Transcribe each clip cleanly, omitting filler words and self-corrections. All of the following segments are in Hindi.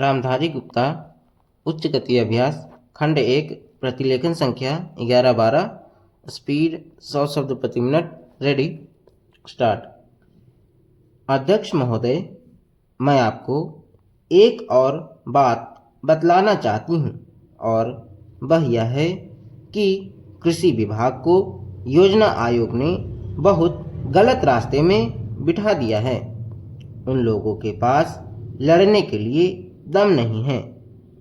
रामधारी गुप्ता उच्च गति अभ्यास खंड 1 प्रतिलेखन संख्या 11-12 स्पीड 100 शब्द प्रति मिनट। Ready start. अध्यक्ष महोदय, मैं आपको एक और बात बतलाना चाहती हूँ और वह यह है कि कृषि विभाग को योजना आयोग ने बहुत गलत रास्ते में बिठा दिया है। उन लोगों के पास लड़ने के लिए दम नहीं है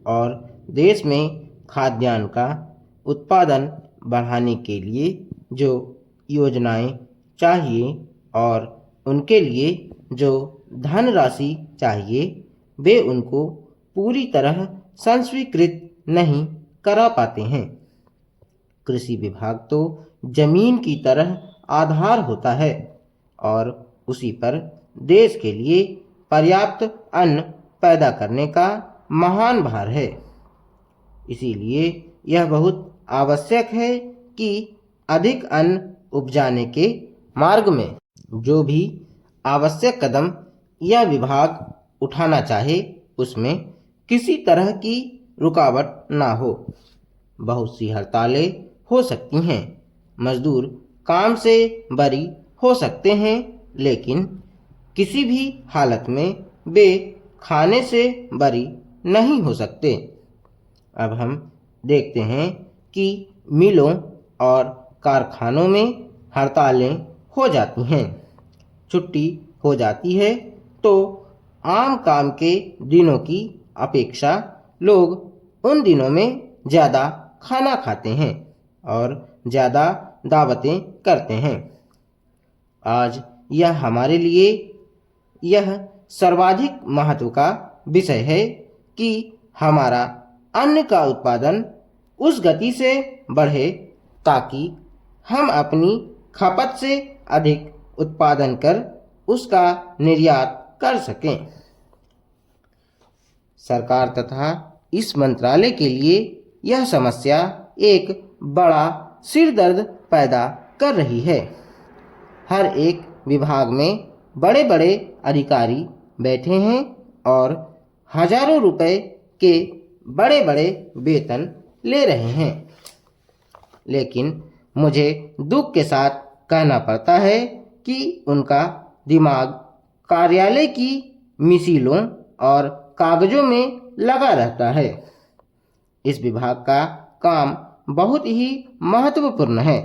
और देश में खाद्यान्न का उत्पादन बढ़ाने के लिए जो योजनाएं चाहिए और उनके लिए जो धनराशि चाहिए वे उनको पूरी तरह संस्वीकृत नहीं करा पाते हैं। कृषि विभाग तो जमीन की तरह आधार होता है और उसी पर देश के लिए पर्याप्त अन्न पैदा करने का महान भार है। इसीलिए यह बहुत आवश्यक है कि अधिक अन्न उपजाने के मार्ग में जो भी आवश्यक कदम यह विभाग उठाना चाहे उसमें किसी तरह की रुकावट ना हो। बहुत सी हड़तालें हो सकती हैं, मजदूर काम से बरी हो सकते हैं, लेकिन किसी भी हालत में वे खाने से बरी नहीं हो सकते। अब हम देखते हैं कि मिलों और कारखानों में हड़तालें हो जाती हैं, छुट्टी हो जाती है, तो आम काम के दिनों की अपेक्षा लोग उन दिनों में ज़्यादा खाना खाते हैं और ज़्यादा दावतें करते हैं। आज यह हमारे लिए यह सर्वाधिक महत्व का विषय है कि हमारा अन्न का उत्पादन उस गति से बढ़े ताकि हम अपनी खपत से अधिक उत्पादन कर उसका निर्यात कर सकें। सरकार तथा इस मंत्रालय के लिए यह समस्या एक बड़ा सिरदर्द पैदा कर रही है। हर एक विभाग में बड़े बड़े अधिकारी बैठे हैं और हजारों रुपए के बड़े बड़े वेतन ले रहे हैं, लेकिन मुझे दुख के साथ कहना पड़ता है कि उनका दिमाग कार्यालय की मिसीलों और कागजों में लगा रहता है। इस विभाग का काम बहुत ही महत्वपूर्ण है।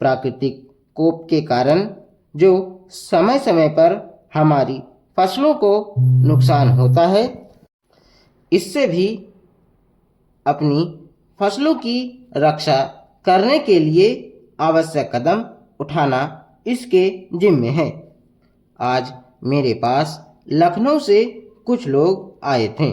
प्राकृतिक कोप के कारण जो समय समय पर हमारी फसलों को नुकसान होता है, इससे भी अपनी फसलों की रक्षा करने के लिए आवश्यक कदम उठाना इसके जिम्मे है। आज मेरे पास लखनऊ से कुछ लोग आए थे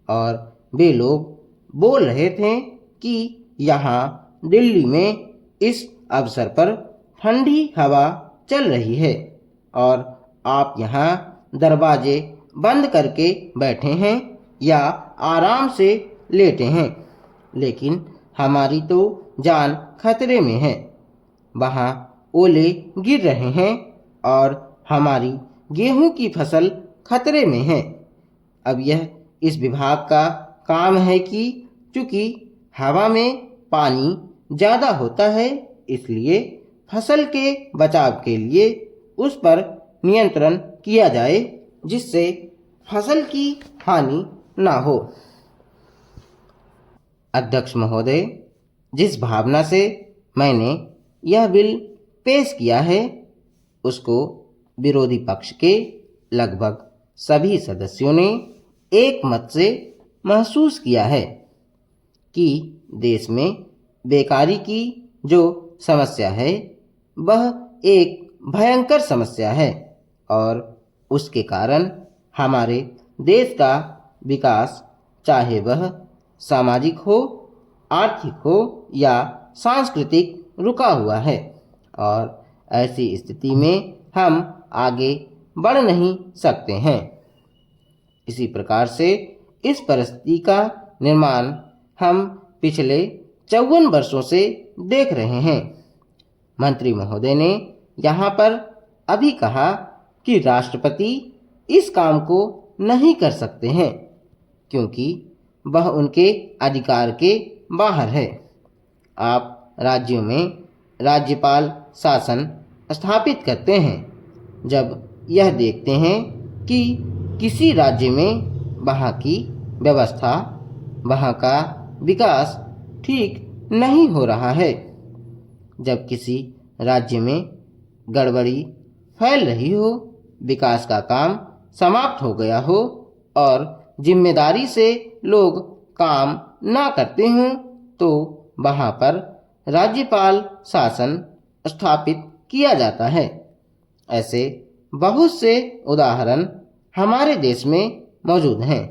और वे लोग बोल रहे थे कि यहाँ दिल्ली में इस अवसर पर ठंडी हवा चल रही है और आप यहाँ दरवाजे बंद करके बैठे हैं या आराम से लेटे हैं, लेकिन हमारी तो जान खतरे में है। वहाँ ओले गिर रहे हैं और हमारी गेहूं की फसल खतरे में है। अब यह इस विभाग का काम है कि चूँकि हवा में पानी ज़्यादा होता है, इसलिए फसल के बचाव के लिए उस पर नियंत्रण किया जाए जिससे फसल की हानि ना हो। अध्यक्ष महोदय, जिस भावना से मैंने यह बिल पेश किया है उसको विरोधी पक्ष के लगभग सभी सदस्यों ने एक मत से महसूस किया है कि देश में बेकारी की जो समस्या है वह एक भयंकर समस्या है और उसके कारण हमारे देश का विकास, चाहे वह सामाजिक हो, आर्थिक हो या सांस्कृतिक, रुका हुआ है और ऐसी स्थिति में हम आगे बढ़ नहीं सकते हैं। इसी प्रकार से इस परिस्थिति का निर्माण हम पिछले 54 वर्षों से देख रहे हैं। मंत्री महोदय ने यहाँ पर अभी कहा कि राष्ट्रपति इस काम को नहीं कर सकते हैं, क्योंकि वह उनके अधिकार के बाहर है। आप राज्यों में राज्यपाल शासन स्थापित करते हैं जब यह देखते हैं कि किसी राज्य में वहाँ की व्यवस्था, वहाँ का विकास ठीक नहीं हो रहा है। जब किसी राज्य में गड़बड़ी फैल रही हो, विकास का काम समाप्त हो गया हो और जिम्मेदारी से लोग काम ना करते हों, तो वहाँ पर राज्यपाल शासन स्थापित किया जाता है। ऐसे बहुत से उदाहरण हमारे देश में मौजूद हैं।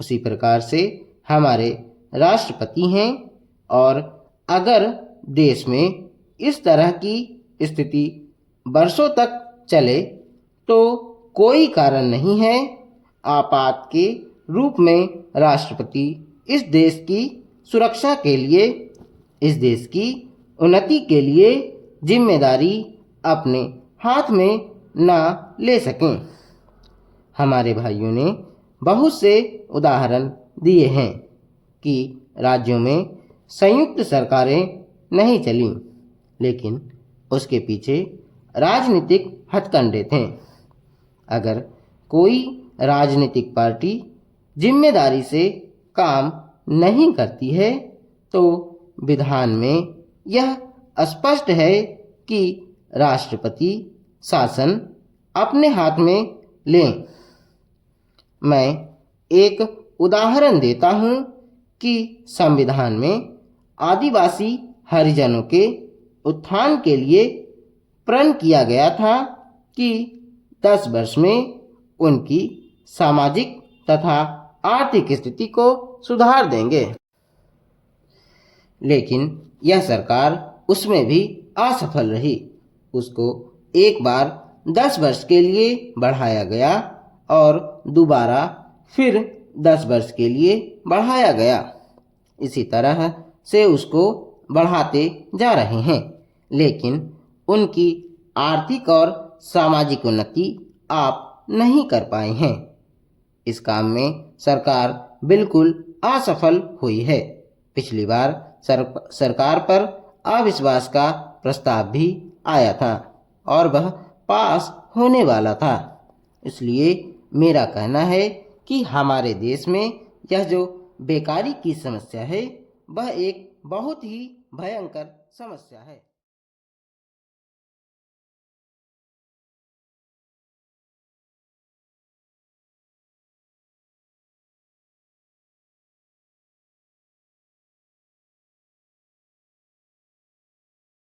उसी प्रकार से हमारे राष्ट्रपति हैं, और अगर देश में इस तरह की स्थिति वर्षों तक चले तो कोई कारण नहीं है आपात के रूप में राष्ट्रपति इस देश की सुरक्षा के लिए, इस देश की उन्नति के लिए जिम्मेदारी अपने हाथ में ना ले सकें। हमारे भाइयों ने बहुत से उदाहरण दिए हैं कि राज्यों में संयुक्त सरकारें नहीं चलीं, लेकिन उसके पीछे राजनीतिक हथकंडे थे। अगर कोई राजनीतिक पार्टी जिम्मेदारी से काम नहीं करती है तो विधान में यह स्पष्ट है कि राष्ट्रपति शासन अपने हाथ में लें। मैं एक उदाहरण देता हूं कि संविधान में आदिवासी हरिजनों के उत्थान के लिए प्रण किया गया था कि 10 वर्ष में उनकी सामाजिक तथा आर्थिक स्थिति को सुधार देंगे। लेकिन यह सरकार उसमें भी असफल रही। उसको एक बार 10 वर्ष के लिए बढ़ाया गया और दोबारा फिर 10 वर्ष के लिए बढ़ाया गया। इसी तरह से उसको बढ़ाते जा रहे हैं, लेकिन उनकी आर्थिक और सामाजिक उन्नति आप नहीं कर पाए हैं। इस काम में सरकार बिल्कुल असफल हुई है। पिछली बार सरकार पर अविश्वास का प्रस्ताव भी आया था और वह पास होने वाला था। इसलिए मेरा कहना है कि हमारे देश में यह जो बेकारी की समस्या है, वह एक बहुत ही भयंकर समस्या है।